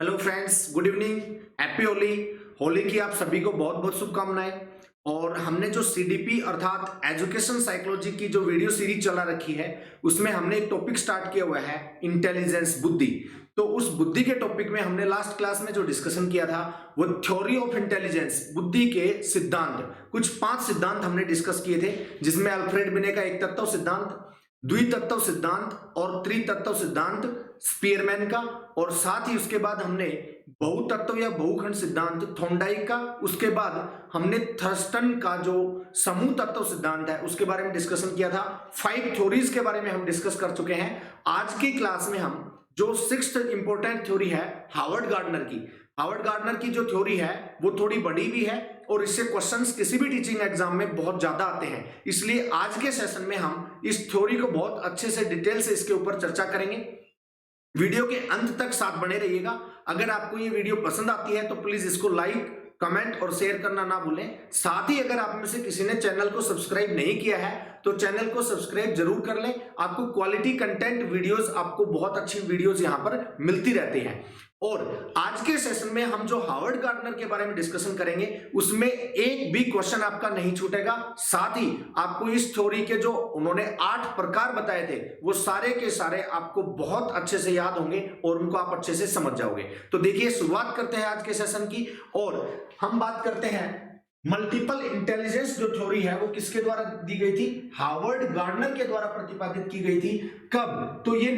Hello friends, good evening, happy Holi. Holi की आप सभी को बहुत बहुत शुभकामनाएं। और हमने जो सीडीपी अर्थात एजुकेशन साइकोलॉजी की जो वीडियो सीरीज चला रखी है उसमें हमने एक टॉपिक स्टार्ट किया हुआ है, इंटेलिजेंस, बुद्धि। तो उस बुद्धि के टॉपिक में हमने लास्ट क्लास में जो डिस्कशन किया था वो थ्योरी ऑफ इंटेलिजेंस, बुद्धि के सिद्धांत, कुछ 5 सिद्धांत हमने डिस्कस किए थे, जिसमें अल्फ्रेड बिने का एक तत्व सिद्धांत, द्वितत्व सिद्धांत और त्रितत्व सिद्धांत स्पीयरमैन का, और साथ ही उसके बाद हमने बहुतत्व या बहुखंड सिद्धांत थॉर्नडाइक का, उसके बाद हमने थर्स्टन का जो समूह तत्व सिद्धांत है उसके बारे में डिस्कशन किया था। 5 थ्योरीज के बारे में हम डिस्कस कर चुके हैं। आज की क्लास में हम जो 6th इंपॉर्टेंट थ्योरी है हार्वर्ड गार्डनर की, हार्वर्ड गार्डनर की जो थ्योरी है वो थोड़ी बड़ी भी है और इससे क्वेश्चंस किसी भी टीचिंग एग्जाम में बहुत ज्यादा आते हैं। इसलिए आज के सेशन में हम इस थ्योरी को बहुत अच्छे से डिटेल से इसके ऊपर चर्चा करेंगे। वीडियो के अंत तक साथ बने रहिएगा। अगर आपको ये वीडियो पसंद आती है तो प्लीज इसको लाइक, कमेंट और शेयर करना ना भूलें। साथ ही अगर आप में से किसी ने चैनल को सब्सक्राइब नहीं किया है तो चैनल को सब्सक्राइब जरूर कर लें। आपको क्वालिटी कंटेंट वीडियोस, आपको बहुत अच्छी वीडियोस यहां पर मिलती रहती हैं। और आज के सेशन में हम जो हार्वर्ड गार्डनर के बारे में डिस्कशन करेंगे उसमें एक भी क्वेश्चन आपका नहीं छूटेगा। साथ ही आपको इस थ्योरी के जो उन्होंने 8 प्रकार बताए थे वो सारे के सारे आपको बहुत अच्छे से याद होंगे और उनको आप अच्छे से समझ जाओगे। तो देखिए, शुरुआत करते हैं आज के सेशन की और हम बात करते हैं मल्टीपल इंटेलिजेंस जो थ्योरी है वो किसके द्वारा दी गई थी? हार्वर्ड गार्डनर के द्वारा प्रतिपादित की गई थी। कब? तो ये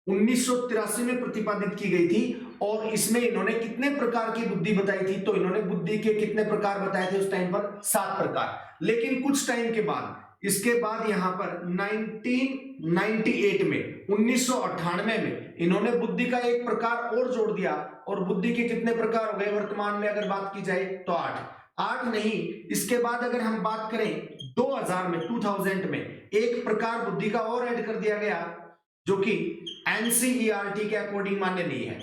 1983 में प्रतिपादित की गई थी। और इसमें इन्होंने कितने प्रकार की बुद्धि बताई थी? तो इन्होंने बुद्धि के कितने प्रकार बताए थे उस टाइम पर? 7 प्रकार। लेकिन कुछ टाइम के बाद, इसके बाद यहां पर 1998 में, 1998 में इन्होंने बुद्धि का एक प्रकार और जोड़ दिया। और बुद्धि के कितने प्रकार हो गए वर्तमान में अगर बात की जाए तो 8 नहीं। इसके बाद अगर हम बात करें 2000 में एक प्रकार बुद्धि का और ऐड कर दिया गया जो कि एनसीईआरटी के अकॉर्डिंग मान्य नहीं है।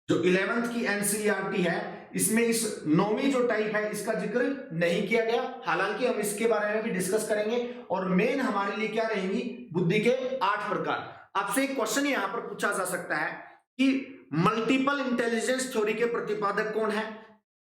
जो 11th की एनसीईआरटी है इसमें इस 9वीं जो टाइप है इसका जिक्र नहीं किया गया। हालांकि हम इसके बारे में भी डिस्कस करेंगे। और मेन हमारे लिए क्या रहेंगी? बुद्धि के 8 प्रकार। आपसे एक क्वेश्चन यहां पर पूछा जा सकता है कि मल्टीपल इंटेलिजेंस थ्योरी के प्रतिपादक कौन है?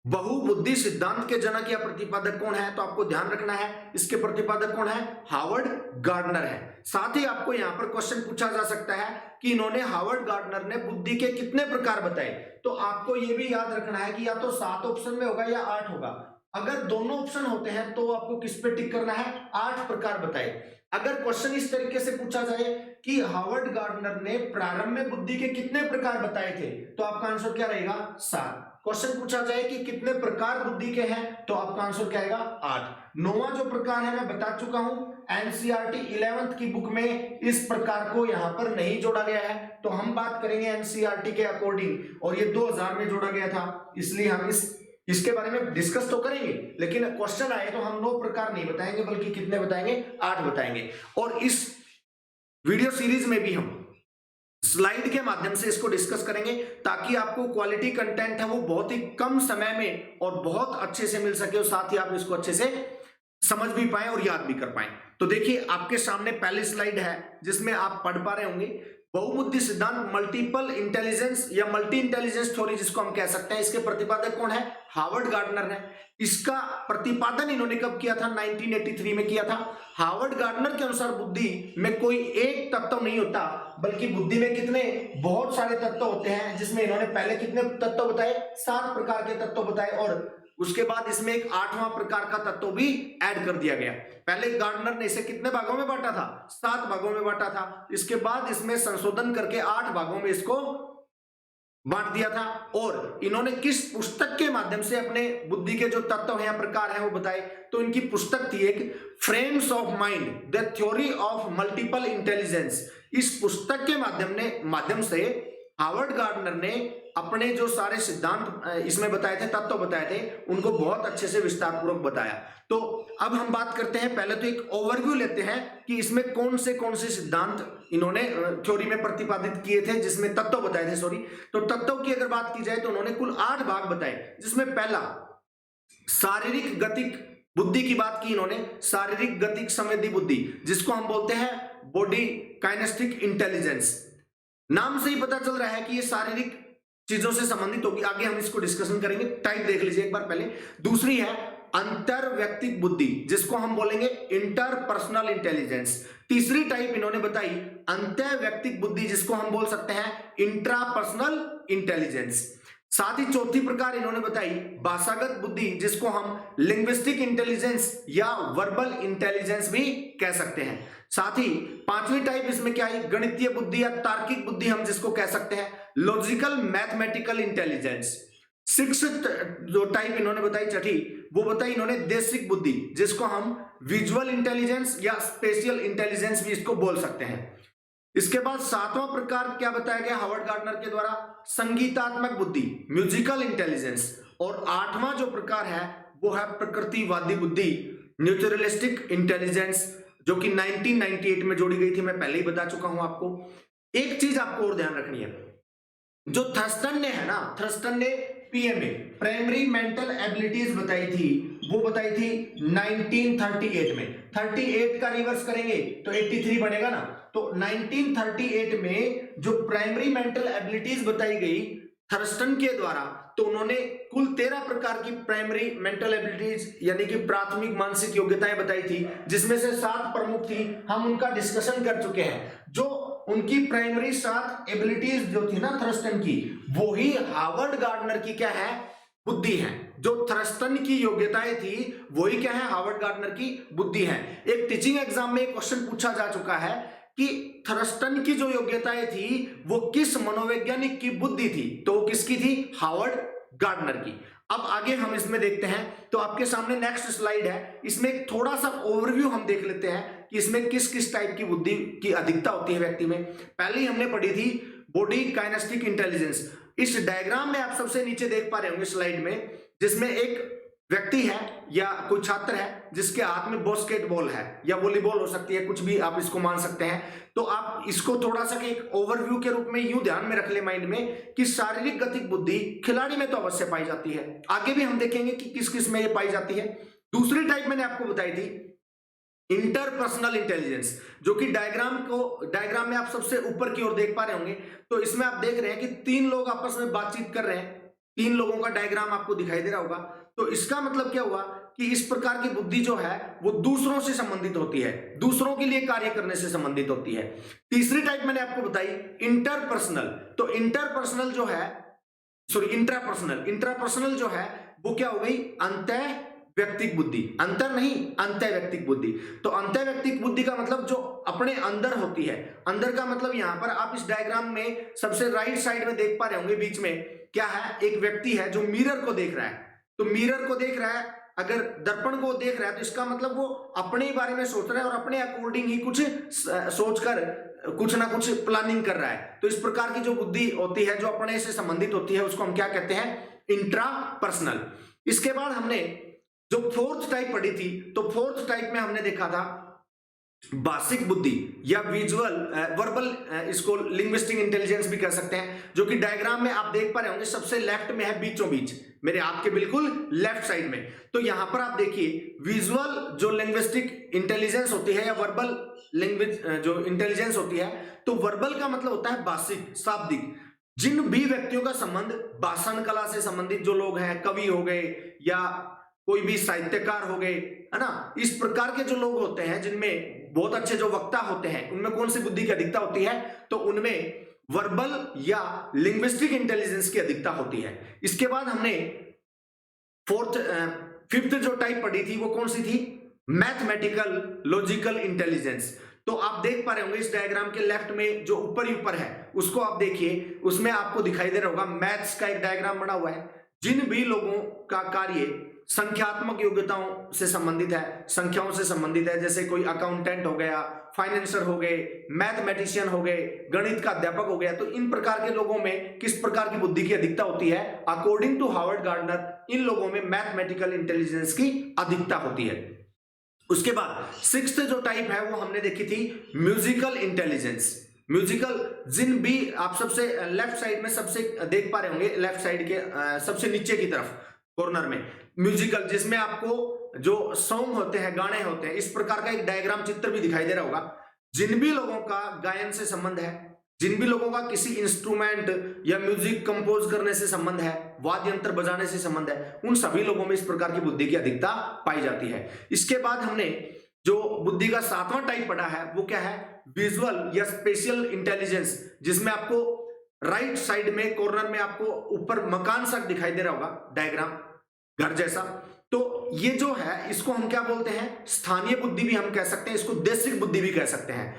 बहुबुद्धि सिद्धांत के जनक या प्रतिपादक कौन है? तो आपको ध्यान रखना है इसके प्रतिपादक कौन है? हार्वर्ड गार्डनर है। साथ ही आपको यहां पर क्वेश्चन पूछा जा सकता है कि इन्होंने, हार्वर्ड गार्डनर ने बुद्धि के कितने प्रकार बताए? तो आपको यह भी याद रखना है कि या तो 7 ऑप्शन में होगा या 8 होगा। अगर दोनों ऑप्शन होते हैं तो आपको किस पे टिक करना है? 8 प्रकार बताए। अगर क्वेश्चन इस तरीके से पूछा जाए कि हार्वर्ड गार्डनर ने प्रारंभ में बुद्धि के कितने प्रकार बताए थे तो आपका आंसर क्या रहेगा? 7। क्वेश्चन पूछा जाए कि कितने प्रकार बुद्धि के हैं तो आपका आंसर क्या आएगा? 8। 9वां जो प्रकार है मैं बता चुका हूं, एनसीईआरटी 11th की बुक में इस प्रकार को यहां पर नहीं जोड़ा गया है। तो हम बात करेंगे एनसीईआरटी के अकॉर्डिंग, और ये 2000 में जोड़ा गया था, इसलिए हम इसके बारे में डिस्कस तो करेंगे। लेकिन क्वेश्चन आए तो हम 9 प्रकार नहीं बताएंगे बल्कि कितने बताएंगे? 8 बताएंगे। और इस वीडियो सीरीज में भी हम स्लाइड के माध्यम से इसको डिस्कस करेंगे ताकि आपको क्वालिटी कंटेंट है वो बहुत ही कम समय में और बहुत अच्छे से मिल सके और साथ ही आप इसको अच्छे से समझ भी पाएं और याद भी कर पाएं। तो देखिए, आपके सामने पहली स्लाइड है जिसमें आप पढ़ पा रहे होंगे बहुबुद्धि सिद्धांत, मल्टीपल इंटेलिजेंस या मल्टी इंटेलिजेंस थ्योरी जिसको हम कह सकते हैं, इसके प्रतिपादक कौन है? हार्वर्ड गार्डनर है। इसका प्रतिपादन इन्होंने कब किया था? 1983 में किया था। हार्वर्ड गार्डनर के अनुसार बुद्धि में कोई एक तत्व नहीं होता बल्कि बुद्धि में कितने, बहुत सारे तत्व होते हैं, जिसमें इन्होंने पहले कितने तत्व बताए? 7 प्रकार के तत्व बताए। और उसके बाद इसमें एक 8वां प्रकार का तत्व भी ऐड कर दिया गया। पहले गार्डनर ने इसे कितने भागों में बांटा था? 7 भागों में बांटा था। इसके बाद इसमें संशोधन करके 8 भागों में इसको बांट दिया था। और इन्होंने किस पुस्तक के माध्यम से अपने बुद्धि के जो तत्व हैं या प्रकार हैं वो बताए? तो इनकी पुस्तक थी एक, frames of mind, the theory of multiple intelligence. इस पुस्तक के माध्यम से हार्वर्ड गार्डनर ने अपने जो सारे सिद्धांत इसमें बताए थे, तत्व बताए थे, उनको बहुत अच्छे से विस्तार पूर्वक बताया। तो अब हम बात करते हैं, पहले तो एक ओवरव्यू लेते हैं कि इसमें कौन से सिद्धांत इन्होंने थ्योरी में प्रतिपादित किए थे, जिसमें तत्व बताए थे, सॉरी। तो तत्व की अगर बात की जाए तो उन्होंने कुल 8 भाग बताए, जिसमें पहला शारीरिक गतिक बुद्धि की बात की इन्होंने, शारीरिक गतिक संवेदी बुद्धि, जिसको हम बोलते हैं बॉडी काइनेस्टिक इंटेलिजेंस। नाम से ही पता चल रहा है कि ये शारीरिक चीजों से संबंधित होगी। आगे हम इसको डिस्कशन करेंगे। टाइप देख लीजिए एक बार पहले। दूसरी है अंतर व्यक्तिक बुद्धि, जिसको हम बोलेंगे इंटरपर्सनल इंटेलिजेंस। तीसरी टाइप इन्होंने बताई अंतर व्यक्तिक बुद्धि, जिसको हम बोल सकते हैं इंट्रापर्सनल इंटेलिजेंस। साथ ही चौथी प्रकार इन्होंने बताई भाषागत बुद्धि, जिसको हम लिंग्विस्टिक इंटेलिजेंस या वर्बल इंटेलिजेंस भी कह सकते हैं। साथ ही पांचवी टाइप इसमें क्या है, गणितीय बुद्धि या तार्किक बुद्धि हम जिसको कह सकते हैं लॉजिकल मैथमेटिकल इंटेलिजेंस। सिक्स्थ जो टाइप इन्होंने बताई छठी, वो बताई इन्होंने देशिक बुद्धि, जिसको हम विजुअल इंटेलिजेंस या स्पेशियल इंटेलिजेंस भी इसको बोल सकते हैं। इसके बाद सातवां प्रकार क्या बताया गया हार्वर्ड गार्डनर के द्वारा, संगीतात्मक बुद्धि, म्यूजिकल इंटेलिजेंस। और आठवां जो प्रकार है वो है प्रकृतिवादी बुद्धि, न्यूट्रलिस्टिक इंटेलिजेंस, जो कि 1998 में जोड़ी गई थी। मैं पहले ही बता चुका हूं आपको। एक चीज आपको और ध्यान रखनी है, जो थर्स्टन ने है ना, थर्स्टन ने पीएमए प्राइमरी मेंटल एबिलिटीज बताई थी, वो बताई थी 1938 में। 38 का रिवर्स करेंगे तो 83 बनेगा ना। तो 1938 में जो प्राइमरी मेंटल एबिलिटीज बताई गई थर्स्टन के द्वारा, तो उन्होंने कुल 13 प्रकार की प्राइमरी मेंटल एबिलिटीज यानी कि प्राथमिक मानसिक योग्यताएं बताई थी, जिसमें से 7 प्रमुख थी। हम उनका डिस्कशन कर चुके हैं। जो उनकी प्राइमरी 7 एबिलिटीज जो थी ना थर्स्टन की, वो ही हार्वर्ड गार्डनर की क्या है, बुद्धि है। जो थर्स्टन की योग्यताएं थी वही क्या है, हार्वर्ड गार्डनर की बुद्धि है। एक टीचिंग एग्जाम में एक क्वेश्चन पूछा जा चुका है कि थर्स्टन की जो योग्यताएं थी वो किस मनोवैज्ञानिक की बुद्धि थी, तो वो किसकी थी, हार्वर्ड गार्डनर की। अब आगे हम इसमें देखते हैं। तो आपके सामने नेक्स्ट स्लाइड है, इसमें एक थोड़ा सा ओवरव्यू हम देख लेते हैं कि इसमें किस किस टाइप की बुद्धि की अधिकता होती है व्यक्ति में। पहले ही हमने पढ़ी थी बॉडी काइनेस्टिक इंटेलिजेंस। इस डायग्राम में आप सबसे नीचे देख पा रहे होंगे स्लाइड में, जिसमें एक व्यक्ति है या कोई छात्र है जिसके हाथ में बास्केटबॉल है या वॉलीबॉल हो सकती है, कुछ भी आप इसको मान सकते हैं। तो आप इसको थोड़ा सा एक ओवरव्यू के रूप में यूं ध्यान में रख ले माइंड में कि शारीरिक गतिक बुद्धि खिलाड़ी में तो अवश्य पाई जाती है। आगे भी हम देखेंगे कि किस किस में ये पाई जाती है। दूसरी टाइप मैंने आपको बताई थी इंटरपर्सनल इंटेलिजेंस, जो कि डायग्राम में आप सबसे ऊपर की ओर देख पा रहे होंगे। तो इसमें आप देख रहे हैं कि 3 लोग आपस में बातचीत कर रहे हैं। 3 लोगों का डायग्राम आपको दिखाई दे रहा होगा। तो इसका मतलब क्या हुआ कि इस प्रकार की बुद्धि जो है वो दूसरों से संबंधित होती है, दूसरों के लिए कार्य करने से संबंधित होती है। तीसरी टाइप मैंने आपको बताई इंटरपर्सनल। तो इंटरपर्सनल जो है, सॉरी इंट्रापर्सनल जो है वो क्या हो गई, अंतः व्यक्तिक बुद्धि। अंतर नहीं, अंतः व्यक्तिक बुद्धि। तो अंतः व्यक्तिक बुद्धि का मतलब जो अपने अंदर होती है। अंदर का मतलब यहां पर आप इस डायग्राम में सबसे राइट साइड में देख पा रहे होंगे, बीच में क्या है, एक व्यक्ति है जो मिरर को देख रहा है। तो मिरर को देख रहा है, अगर दर्पण को देख रहा है, तो इसका मतलब वो अपने बारे में सोच रहा है और अपने अकॉर्डिंग ही कुछ सोचकर कुछ ना कुछ प्लानिंग कर रहा है। तो इस प्रकार की जो बुद्धि होती है जो अपने से संबंधित होती है, उसको हम क्या कहते हैं, इंट्रापर्सनल। इसके बाद हमने जो 4th टाइप पढ़ी थी, तो 4th टाइप में हमने देखा था भाषिक बुद्धि या विजुअल वर्बल, इसको लिंग्विस्टिक इंटेलिजेंस भी कह सकते हैं, जो कि डायग्राम में आप देख पा रहे होंगे सबसे लेफ्ट में है, बीचों बीच मेरे हाथ के बिल्कुल लेफ्ट साइड में। तो यहां पर आप देखिए विजुअल जो लिंग्विस्टिक इंटेलिजेंस होती है या वर्बल लैंग्वेज जो इंटेलिजेंस होती है, तो वर्बल का मतलब होता है भाषिक, शाब्दिक। जिन भी व्यक्तियों का संबंध भाषण कला से संबंधित जो लोग हैं, कवि हो गए या कोई भी साहित्यकार हो गए, है ना, इस प्रकार के जो लोग होते हैं जिनमें बहुत अच्छे जो वक्ता होते हैं, उनमें कौन सी बुद्धि की अधिकता होती है, तो उनमें वर्बल या लिंग्विस्टिक इंटेलिजेंस की अधिकता होती है। इसके बाद हमने 5th जो टाइप पढ़ी थी वो कौन सी थी, मैथमेटिकल लॉजिकल इंटेलिजेंस। तो आप देख पा रहे होंगे इस डायग्राम के लेफ्ट में जो ऊपर ही ऊपर है उसको आप देखिए, उसमें आपको दिखाई दे रहा होगा मैथ्स का एक डायग्राम बना हुआ है। जिन भी लोगों का कार्य संख्यात्मक योग्यताओं से संबंधित है, संख्याओं से संबंधित है, जैसे कोई अकाउंटेंट हो गया, फाइनेंसर हो गए, मैथमेटिशियन हो गए, गणित का अध्यापक हो गया, तो इन प्रकार के लोगों में किस प्रकार की बुद्धि की अधिकता होती है, अकॉर्डिंग टू हार्वर्ड गार्डनर इन लोगों में मैथमेटिकल इंटेलिजेंस की अधिकता होती है। उसके बाद 6th जो टाइप है वो हमने देखी थी म्यूजिकल इंटेलिजेंस। म्यूजिकल, जिन भी आप सबसे लेफ्ट साइड में सबसे देख पा रहे होंगे, लेफ्ट साइड के सबसे नीचे की तरफ कॉर्नर में म्यूजिकल, जिसमें आपको जो सॉन्ग होते हैं, गाने होते हैं, इस प्रकार का एक डायग्राम चित्र भी दिखाई दे रहा होगा। जिन भी लोगों का गायन से संबंध है, जिन भी लोगों का किसी इंस्ट्रूमेंट या म्यूजिक कंपोज करने से संबंध है, वाद्य यंत्र बजाने से संबंध है, उन सभी लोगों में इस प्रकार की बुद्धि की अधिकता पाई जाती है। इसके बाद हमने जो बुद्धि का 7वां टाइप पढ़ा है वो क्या है, विजुअल या स्पेशियल इंटेलिजेंस, जिसमें आपको राइट साइड में कॉर्नर में आपको ऊपर मकान सा दिखाई दे रहा होगा, डायग्राम घर जैसा। तो ये जो है इसको हम क्या बोलते हैं, स्थानीय बुद्धि भी हम कह सकते हैं, इसको देशिक बुद्धि भी कह सकते हैं।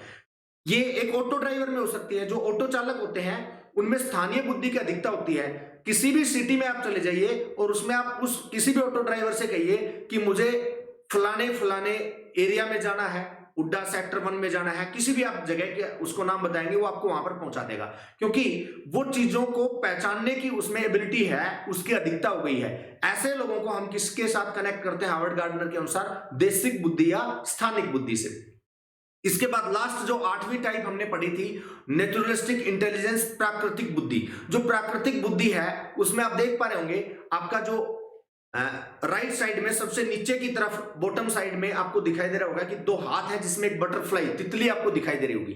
ये एक ऑटो ड्राइवर में हो सकती है, जो ऑटो चालक होते हैं उनमें स्थानीय बुद्धि की अधिकता होती है। किसी भी सिटी में आप चले जाइए और उसमें आप उस किसी भी ऑटो ड्राइवर से कहिए कि मुझे फलाने फलाने एरिया में जाना है, उड्डा सेक्टर 1 में जाना है, किसी भी आप जगह के उसको नाम बताएंगे वो आपको वहां पर पहुंचा देगा, क्योंकि वो चीजों को पहचानने की उसमें एबिलिटी है, उसकी अधिकता हो गई है। ऐसे लोगों को हम किसके साथ कनेक्ट करते हैं, हार्वर्ड गार्डनर के अनुसार देशिक बुद्धि या स्थानिक बुद्धि से। इसके बाद लास्ट जो 8वीं टाइप हमने पढ़ी थी, नेचुरलिस्टिक इंटेलिजेंस, प्राकृतिक बुद्धि। जो प्राकृतिक बुद्धि है उसमें आप देख पा रहे होंगे आपका जो राइट साइड में सबसे नीचे की तरफ बॉटम साइड में आपको दिखाई दे रहा होगा कि 2 हाथ है जिसमें एक बटरफ्लाई तितली आपको दिखाई दे रही होगी।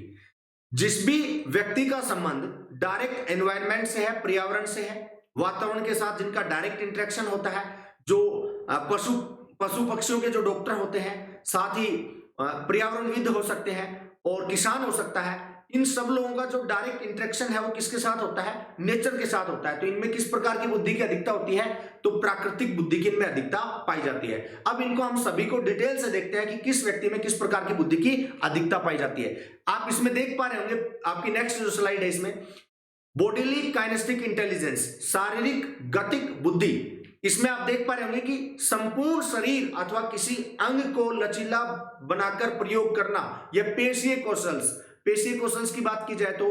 जिस भी व्यक्ति का संबंध डायरेक्ट एनवायरनमेंट से है, पर्यावरण से है, वातावरण के साथ जिनका डायरेक्ट इंटरेक्शन होता है, जो पशु पक्षियों के जो डॉक्टर होते हैं, साथ ही पर्यावरणविद हो सकते हैं और किसान हो सकता है, इन सब लोगों का जो डायरेक्ट इंटरेक्शन है वो किसके साथ होता है, नेचर के साथ होता है। तो इनमें किस प्रकार की बुद्धि की अधिकता होती है, तो प्राकृतिक बुद्धि की इनमें अधिकता पाई जाती है। अब इनको हम सभी को डिटेल से देखते हैं कि किस व्यक्ति में किस प्रकार की बुद्धि की अधिकता पाई जाती है। आप इसमें देख पा रहे होंगे, आपकी नेक्स्ट जो स्लाइड है इसमें बॉडीली काइनेस्टिक इंटेलिजेंस, शारीरिक गतिक बुद्धि। इसमें आप देख पा रहे होंगे कि संपूर्ण शरीर अथवा किसी अंग को लचीला बनाकर प्रयोग करना, यह पेशीय कौशल्स की बात की जाए तो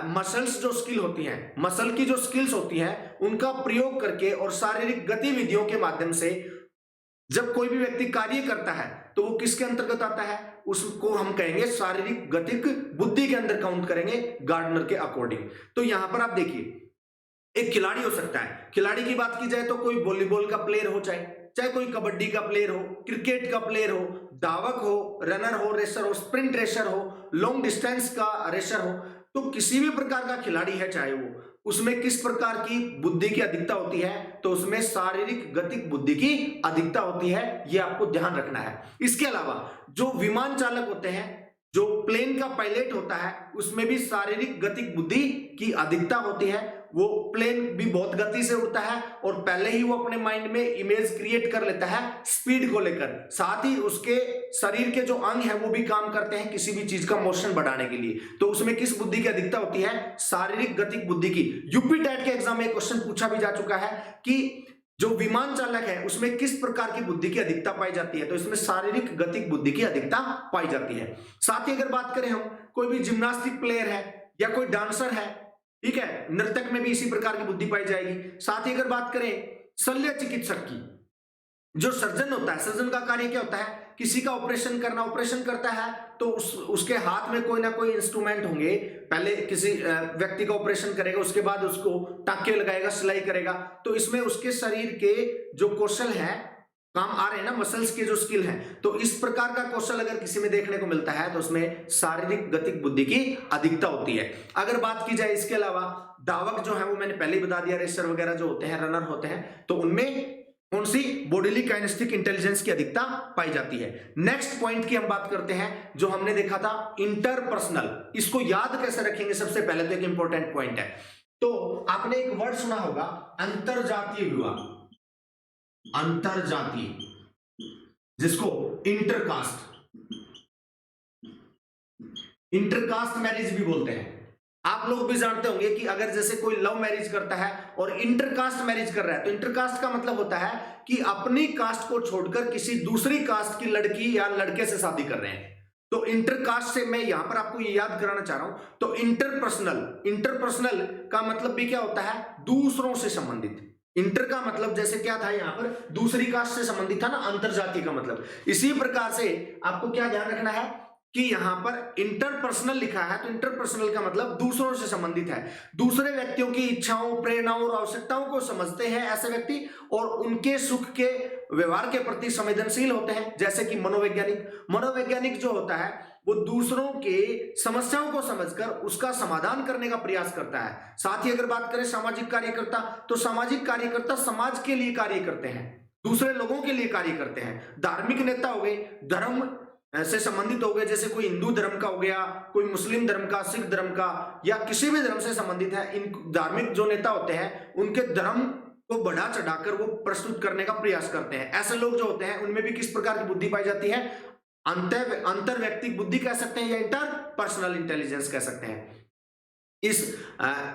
मसल्स जो स्किल होती हैं, मसल की जो स्किल्स होती हैं, उनका प्रयोग करके और शारीरिक गतिविधियों के माध्यम से जब कोई भी व्यक्ति कार्य करता है तो वो किसके अंतर्गत आता है, उसको हम कहेंगे शारीरिक गतिक बुद्धि के अंदर काउंट करेंगे गार्डनर के अकॉर्डिंग। तो यहां पर आप देखिए एक खिलाड़ी हो सकता है, खिलाड़ी की बात की जाए तो कोई वॉलीबॉल का प्लेयर हो, चाहे कोई कबड्डी का प्लेयर हो, क्रिकेट का प्लेयर हो, धावक हो, रनर हो, रेसर हो, स्प्रिंट रेसर हो, लॉन्ग डिस्टेंस का रेसर हो, तो किसी भी प्रकार का खिलाड़ी है चाहे वो, उसमें किस प्रकार की बुद्धि की अधिकता होती है, तो उसमें शारीरिक गतिक बुद्धि की अधिकता होती है। ये आपको ध्यान रखना है। इसके अलावा जो विमान चालक होते हैं, जो प्लेन का पायलट होता है, उसमें भी शारीरिक गतिक बुद्धि की अधिकता होती है। वो प्लेन भी बहुत गति से उड़ता है और पहले ही वो अपने माइंड में इमेज क्रिएट कर लेता है स्पीड को लेकर, साथ ही उसके शरीर के जो अंग है वो भी काम करते हैं किसी भी चीज का मोशन बढ़ाने के लिए। तो उसमें किस बुद्धि की अधिकता होती है, शारीरिक गतिक बुद्धि की। यूपी टेट के एग्जाम में क्वेश्चन पूछा भी जा चुका है कि जो विमान चालक है उसमें किस प्रकार की बुद्धि की अधिकता पाई जाती है, तो इसमें शारीरिक गतिक बुद्धि की अधिकता पाई जाती है। साथ ही अगर बात करें हम, कोई भी जिम्नास्टिक प्लेयर है या कोई डांसर है, ठीक है, नर्तक में भी इसी प्रकार की बुद्धि पाई जाएगी। साथ ही अगर बात करें शल्य चिकित्सक की, जो सर्जन होता है, सर्जन का कार्य क्या होता है, किसी का ऑपरेशन करना, ऑपरेशन करता है तो उसके हाथ में कोई ना कोई इंस्ट्रूमेंट होंगे, पहले किसी व्यक्ति का ऑपरेशन करेगा, उसके बाद उसको टाके लगाएगा, सिलाई करेगा, तो इसमें उसके शरीर के जो कौशल है काम आ रहे हैं ना, मसल्स के जो स्किल हैं, तो इस प्रकार का कौशल अगर किसी में देखने को मिलता है तो उसमें शारीरिक गतिक बुद्धि की अधिकता होती है। अगर बात की जाए इसके अलावा धावक जो है वो मैंने पहले ही बता दिया, रेसर वगैरह जो होते हैं, रनर होते हैं, तो उनमें कौन सी बॉडीली काइनेस्टिक इंटेलिजेंस की अधिकता पाई जाती है। नेक्स्ट पॉइंट की हम बात करते हैं, जो हमने देखा था इंटरपर्सनल। इसको याद कैसे रखेंगे, सबसे पहले तो एक इंपॉर्टेंट पॉइंट है, तो आपने एक वर्ड सुना होगा अंतरजातीय विवाह, अंतरजातीय, जिसको इंटरकास्ट मैरिज भी बोलते हैं। आप लोग भी जानते होंगे कि अगर जैसे कोई लव मैरिज करता है और इंटरकास्ट मैरिज कर रहा है, तो इंटरकास्ट का मतलब होता है कि अपनी कास्ट को छोड़कर किसी दूसरी कास्ट की लड़की या लड़के से शादी कर रहे हैं। तो इंटरकास्ट से मैं यहां पर आपको ये याद कराना चाह रहा हूं, तो इंटरपर्सनल का मतलब भी क्या होता है, दूसरों से संबंधित। इंटर का मतलब जैसे क्या था यहां पर, दूसरी कास्ट से संबंधित था ना, अंतरजातीय का मतलब। इसी प्रकार से आपको क्या ध्यान रखना है कि यहाँ पर इंटरपर्सनल लिखा है, तो इंटरपर्सनल का मतलब दूसरों से संबंधित है, दूसरे व्यक्तियों की इच्छाओं, प्रेरणाओं और आवश्यकताओं को समझते हैं ऐसे व्यक्ति, और उनके सुख के व्यवहार के प्रति संवेदनशील होते हैं, जैसे कि मनोवैज्ञानिक। मनोवैज्ञानिक जो होता है वो दूसरों के समस्याओं को समझकर उसका समाधान करने का प्रयास करता है। साथ ही अगर बात करें सामाजिक कार्यकर्ता, तो सामाजिक कार्यकर्ता समाज के लिए कार्य करते हैं, दूसरे लोगों के लिए कार्य करते हैं। धार्मिक नेता हो गए, धर्म से संबंधित हो गए, जैसे कोई हिंदू धर्म का हो गया, कोई मुस्लिम धर्म का, सिख धर्म का, या किसी भी धर्म से संबंधित है। इन धार्मिक जो नेता होते हैं उनके धर्म को बढ़ा चढ़ाकर वो प्रस्तुत करने का प्रयास करते हैं। ऐसे लोग जो होते हैं उनमें भी किस प्रकार की बुद्धि पाई जाती है? अंतर व्यक्तिक बुद्धि कह सकते हैं या इंटर पर्सनल इंटेलिजेंस कह सकते हैं।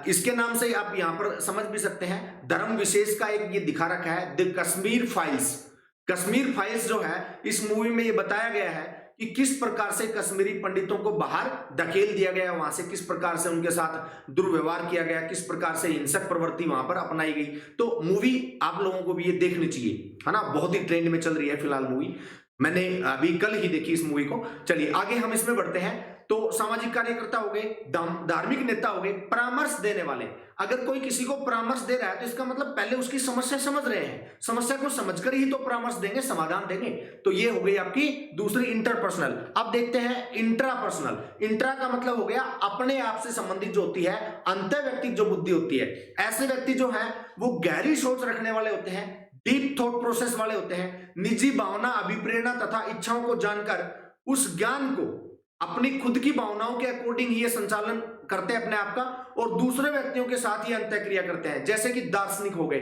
इसके नाम से आप यहां पर समझ भी सकते हैं। धर्म विशेष का एक ये दिखा रखा है, the Kashmir files. Kashmir files जो है इस मूवी में ये बताया गया है कि किस प्रकार से कश्मीरी पंडितों को बाहर धकेल दिया गया, वहां से किस प्रकार से उनके साथ दुर्व्यवहार किया गया, किस प्रकार से हिंसक प्रवृत्ति वहां पर अपनाई गई। तो मूवी आप लोगों को भी ये देखनी चाहिए, है ना, बहुत ही ट्रेंड में चल रही है फिलहाल मूवी। मैंने अभी कल ही देखी इस मूवी को। चलिए आगे हम इसमें बढ़ते हैं। तो सामाजिक कार्यकर्ता हो गए, धार्मिक नेता हो गए, परामर्श देने वाले। अगर कोई किसी को परामर्श दे रहा है तो इसका मतलब पहले उसकी समस्या समझ रहे हैं, समस्या को समझकर ही तो परामर्श देंगे, समाधान देंगे। तो ये हो गई आपकी दूसरी इंटरपर्सनल। अब देखते हैं इंट्रापर्सनल। इंट्रा का मतलब हो गया अपने आप से संबंधित जो होती है, अंतर व्यक्तिक जो बुद्धि होती है। ऐसे व्यक्ति जो है वो गहरी सोच रखने वाले होते हैं, डीप थॉट प्रोसेस वाले होते हैं, निजी भावना, अभिप्रेरणा तथा इच्छाओं को जानकर उस ज्ञान को अपनी खुद की भावनाओं के अकॉर्डिंग ही ये संचालन करते हैं अपने आप का, और दूसरे व्यक्तियों के साथ ही अंतःक्रिया करते हैं। जैसे कि दार्शनिक हो गए,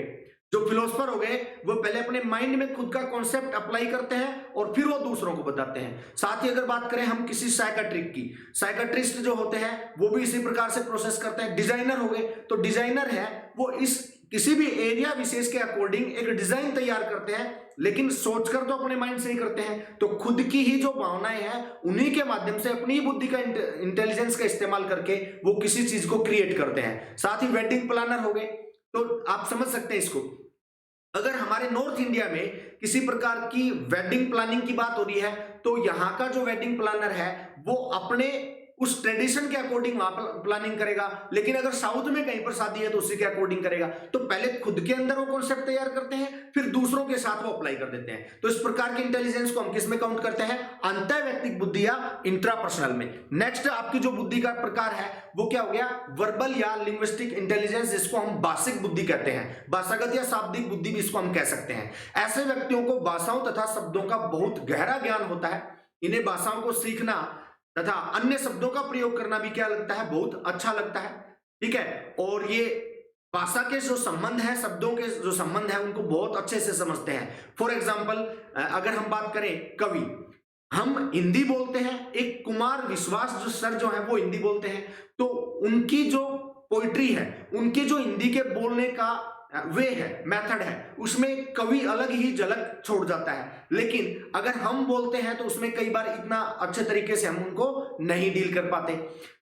जो फिलोसफर हो गए, वो पहले अपने माइंड में खुद का कॉन्सेप्ट अप्लाई करते हैं और फिर वो दूसरों को बताते हैं। साथ ही अगर बात करें हम किसी साइकेट्रिक की, साइकेट्रिस्ट जो होते हैं वो भी इसी प्रकार से प्रोसेस करते हैं। डिजाइनर हो गए, तो डिजाइनर है वो इस किसी भी एरिया विशेष के अकॉर्डिंग एक डिजाइन तैयार करते हैं, लेकिन सोचकर तो अपने माइंड से ही करते हैं। तो खुद की ही जो भावनाएं हैं उन्हीं के माध्यम से अपनी बुद्धि का इंटेलिजेंस का इस्तेमाल करके वो किसी चीज को क्रिएट करते हैं। साथ ही वेडिंग प्लानर हो गए, तो आप समझ सकते हैं इसको। अगर हमारे नॉर्थ इंडिया में किसी प्रकार की वेडिंग प्लानिंग की बात हो रही है तो यहाँ का जो वेडिंग प्लानर है वो अपने उस ट्रेडिशन के अकॉर्डिंग वहां पर प्लानिंग करेगा, लेकिन अगर साउथ में कहीं पर शादी है तो उसी के अकॉर्डिंग करेगा। तो पहले खुद के अंदर वो कॉन्सेप्ट तैयार करते हैं, फिर दूसरों के साथ वो अप्लाई कर देते हैं। तो इस प्रकार की इंटेलिजेंस को हम किस में काउंट करते हैं? अंतर व्यक्तिक बुद्धि या इंट्रापर्सनल में। नेक्स्ट आपकी जो बुद्धि का प्रकार है वो क्या हो गया? वर्बल या लिंग्विस्टिक इंटेलिजेंस, जिसको हम भाषिक बुद्धि कहते हैं, भाषागत या शाब्दिक बुद्धि भी इसको हम कह सकते हैं। ऐसे व्यक्तियों को भाषाओं तथा शब्दों का बहुत गहरा ज्ञान होता है। इन्हें भाषाओं को सीखना तथा अन्य शब्दों का प्रयोग करना भी क्या लगता है? बहुत अच्छा लगता है। ठीक है, और ये भाषा के जो संबंध है, शब्दों के जो संबंध है, उनको बहुत अच्छे से समझते हैं। फॉर एग्जाम्पल अगर हम बात करें कवि, हम हिंदी बोलते हैं, एक कुमार विश्वास जो सर जो है वो हिंदी बोलते हैं, तो उनकी जो पोइट्री है, उनके जो हिंदी के बोलने का वे है, मेथड है, उसमें कवि अलग ही झलक छोड़ जाता है। लेकिन अगर हम बोलते हैं तो उसमें कई बार इतना अच्छे तरीके से हम उनको नहीं डील कर पाते।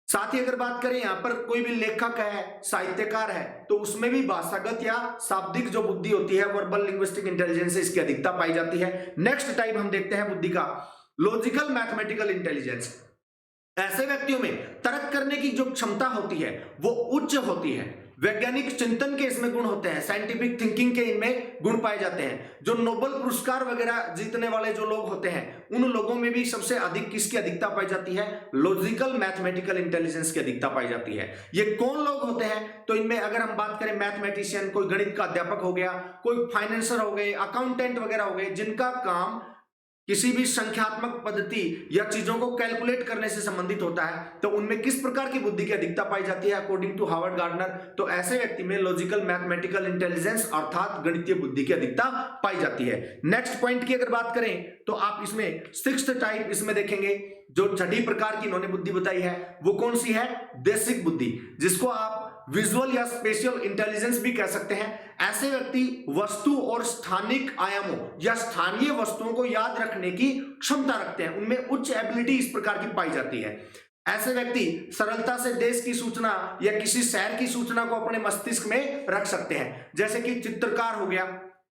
साथ ही अगर बात करें यहाँ पर कोई भी लेखक है, साहित्यकार है, तो उसमें भी भाषागत या शाब्दिक जो बुद्धि होती है, वर्बल लिंग्विस्टिक इंटेलिजेंस, इसकी अधिकता पाई जाती है। नेक्स्ट टाइप हम देखते हैं बुद्धि का, लॉजिकल मैथमेटिकल इंटेलिजेंस। ऐसे व्यक्तियों में तर्क करने की जो क्षमता होती है वो उच्च होती है। वैज्ञानिक चिंतन के इसमें गुण होते हैं, साइंटिफिक थिंकिंग के इनमें गुण पाए जाते हैं। जो नोबेल पुरस्कार वगैरह जीतने वाले जो लोग होते हैं उन लोगों में भी सबसे अधिक किसकी अधिकता पाई जाती है? लॉजिकल मैथमेटिकल इंटेलिजेंस की अधिकता पाई जाती है। ये कौन लोग होते हैं? तो इनमें अगर हम बात करें मैथमेटिशियन, कोई गणित का अध्यापक हो गया, कोई फाइनेंसर हो गए, अकाउंटेंट वगैरह हो गए, जिनका काम किसी भी संख्यात्मक पद्धति या चीजों को कैलकुलेट करने से संबंधित होता है, तो उनमें किस प्रकार की बुद्धि की अधिकता पाई जाती है अकॉर्डिंग टू हार्वर्ड गार्डनर? तो ऐसे व्यक्ति में लॉजिकल मैथमेटिकल इंटेलिजेंस अर्थात गणितीय बुद्धि की अधिकता पाई जाती है। नेक्स्ट पॉइंट की अगर बात करें तो आप इसमें सिक्स्थ टाइप इसमें देखेंगे, जो छठी प्रकार की इन्होंने बुद्धि बताई है वो कौन सी है? देशिक बुद्धि, जिसको आप विजुअल या स्पेशियल इंटेलिजेंस भी कह सकते हैं। ऐसे व्यक्ति वस्तु और स्थानिक आयामों या स्थानीय वस्तुओं को याद रखने की क्षमता रखते हैं, उनमें उच्च एबिलिटी इस प्रकार की पाई जाती है। ऐसे व्यक्ति सरलता से देश की सूचना या किसी शहर की सूचना को अपने मस्तिष्क में रख सकते हैं। जैसे कि चित्रकार हो गया,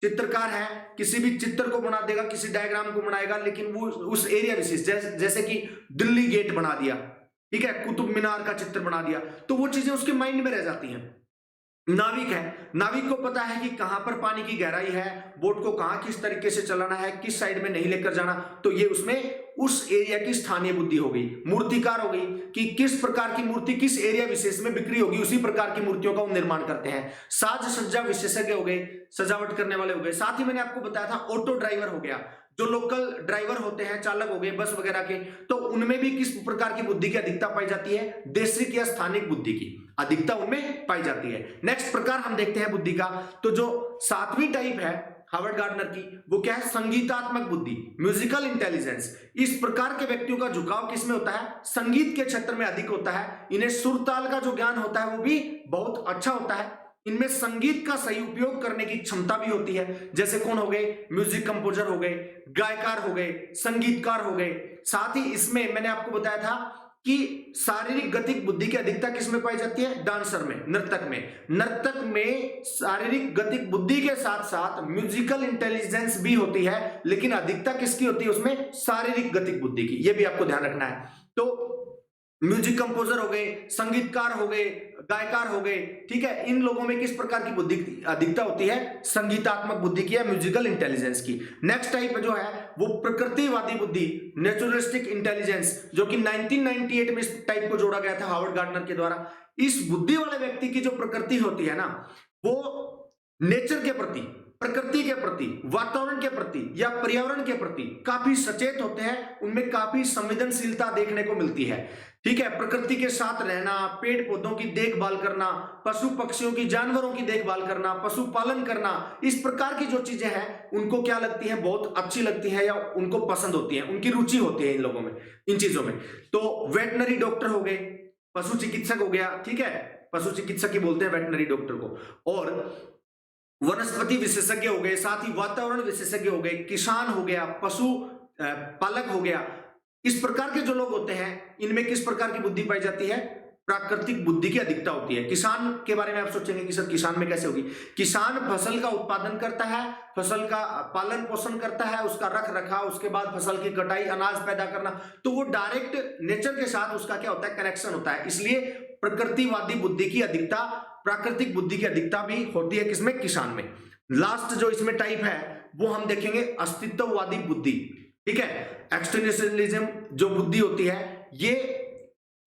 चित्रकार है, किसी भी चित्र को बना देगा, किसी डायग्राम को बनाएगा, लेकिन वो उस एरिया विशेष, जैसे कि दिल्ली गेट बना दिया, ठीक है, कुतुब मीनार का चित्र बना दिया, तो वो चीजें उसके माइंड में रह जाती हैं। नाविक है, नाविक को पता है कि कहां पर पानी की गहराई है, बोट को कहां किस तरीके से चलाना है, किस साइड में नहीं लेकर जाना, तो ये उसमें उस एरिया की स्थानीय बुद्धि हो गई। मूर्तिकार हो गई कि किस प्रकार की मूर्ति किस एरिया विशेष में बिक्री होगी, उसी प्रकार की मूर्तियों का वो निर्माण करते हैं। साज सज्जा विशेषज्ञ हो गए, सजावट करने वाले हो गए। साथ ही मैंने आपको बताया था ऑटो ड्राइवर हो गया, जो लोकल ड्राइवर होते हैं, चालक हो गए बस वगैरह के, तो उनमें भी किस प्रकार की बुद्धि की अधिकता पाई जाती है, देशिक या स्थानिक बुद्धि की अधिकता उनमें पाई जाती है। नेक्स्ट प्रकार हम देखते हैं बुद्धि का, तो जो 7वीं टाइप है हार्वर्ड गार्डनर की, वो क्या है, संगीतात्मक बुद्धि, म्यूजिकल इंटेलिजेंस। इस प्रकार के व्यक्तियों का झुकाव किसमें होता है, संगीत के क्षेत्र में अधिक होता है। इन्हें सुर ताल का जो ज्ञान होता है वो भी बहुत अच्छा होता है। इनमें संगीत का सही उपयोग करने की क्षमता भी होती है। जैसे कौन हो गए, म्यूजिक कंपोजर हो गए, गायकार हो गए, संगीतकार हो गए। साथ ही इसमें मैंने आपको बताया था कि शारीरिक गतिक बुद्धि की अधिकता किसमें पाई जाती है, डांसर में, नर्तक में। नर्तक में शारीरिक गतिक बुद्धि के साथ साथ म्यूजिकल इंटेलिजेंस भी होती है, लेकिन अधिकता किसकी होती है उसमें, शारीरिक गतिक बुद्धि की। यह भी आपको ध्यान रखना है। तो म्यूजिक कंपोजर हो गए, संगीतकार हो गए, गायकार हो गए, ठीक है, इन लोगों में किस प्रकार की बुद्धि अधिकता होती है, संगीतात्मक बुद्धि की या म्यूजिकल इंटेलिजेंस की। नेक्स्ट टाइप जो है वो प्रकृतिवादी बुद्धि, नेचुरलिस्टिक इंटेलिजेंस, जो कि 1998 में इस टाइप को जोड़ा गया था हार्वर्ड गार्डनर के द्वारा। इस बुद्धि वाले व्यक्ति की जो प्रकृति होती है ना, वो नेचर के प्रति, प्रकृति के प्रति, वातावरण के प्रति या पर्यावरण के प्रति काफी सचेत होते हैं। उनमें काफी संवेदनशीलता देखने को मिलती है, ठीक है। प्रकृति के साथ रहना, पेड़ पौधों की देखभाल करना, पशु पक्षियों की, जानवरों की देखभाल करना, पशुपालन करना, इस प्रकार की जो चीजें हैं उनको क्या लगती है, बहुत अच्छी लगती है या उनको पसंद होती है, उनकी रुचि होती है इन लोगों में, इन चीजों में। तो वेटनरी डॉक्टर हो गए, पशु चिकित्सक हो गया, ठीक है, पशु चिकित्सक ही बोलते हैं वेटनरी डॉक्टर को। और वनस्पति विशेषज्ञ हो गए, साथ ही वातावरण विशेषज्ञ हो गए, किसान हो गया, पशु पालक हो गया। इस प्रकार के जो लोग होते हैं इनमें किस प्रकार की बुद्धि पाई जाती है, प्राकृतिक बुद्धि की अधिकता होती है। किसान के बारे में आप सोचेंगे कि सर किसान में कैसे होगी। किसान फसल का उत्पादन करता है, फसल का पालन पोषण करता है, उसका रख रखाव, उसके बाद फसल की कटाई, अनाज पैदा करना, तो वो डायरेक्ट नेचर के साथ उसका क्या होता है, कनेक्शन होता है। इसलिए प्रकृतिवादी बुद्धि की अधिकता, प्राकृतिक बुद्धि की अधिकता भी होती है किसमें, किसान में। लास्ट जो इसमें टाइप है वो हम देखेंगे अस्तित्ववादी बुद्धि, ठीक है। एक्सटेंशनलिज्म जो बुद्धि होती है, ये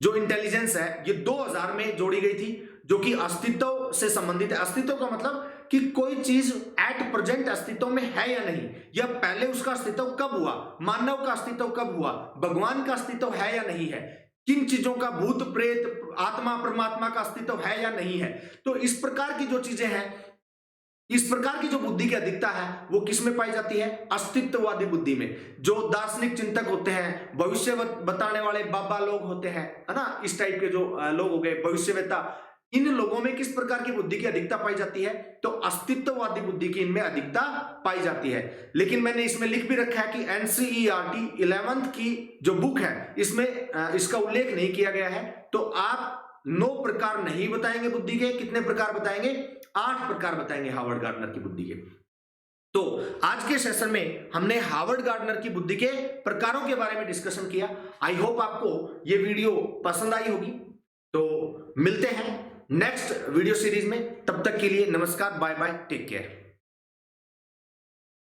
जो इंटेलिजेंस है, ये 2000 में जोड़ी गई थी, जो कि अस्तित्व से संबंधित है। अस्तित्व का मतलब कि कोई चीज एट प्रेजेंट अस्तित्व में है या नहीं, या पहले उसका अस्तित्व कब हुआ, मानव का अस्तित्व कब हुआ, भगवान का अस्तित्व है या नहीं है, किन चीजों का, भूत प्रेत, आत्मा परमात्मा का अस्तित्व है या नहीं है। तो इस प्रकार की जो चीजें हैं, इस प्रकार की जो बुद्धि की अधिकता है वो किस में पाई जाती है, अस्तित्ववादी बुद्धि में। जो दार्शनिक चिंतक होते हैं, भविष्य बताने वाले बाबा लोग होते हैं, है ना, इस टाइप के जो लोग हो गए, भविष्यवेता, इन लोगों में किस प्रकार की बुद्धि की अधिकता पाई जाती है, तो अस्तित्ववादी बुद्धि की इनमें अधिकता पाई जाती है। लेकिन मैंने इसमें लिख भी रखा है कि एनसीईआरटी 11th की जो बुक है इसमें इसका उल्लेख नहीं किया गया है। तो आप 9 प्रकार नहीं बताएंगे बुद्धि के, कितने प्रकार बताएंगे, 8 प्रकार बताएंगे हार्वर्ड गार्डनर की बुद्धि के। तो आज के सेशन में हमने हार्वर्ड गार्डनर की बुद्धि के प्रकारों के बारे में डिस्कशन किया। आई होप आपको ये वीडियो पसंद आई होगी। तो मिलते हैं नेक्स्ट वीडियो सीरीज में, तब तक के लिए नमस्कार, बाय बाय, टेक केयर।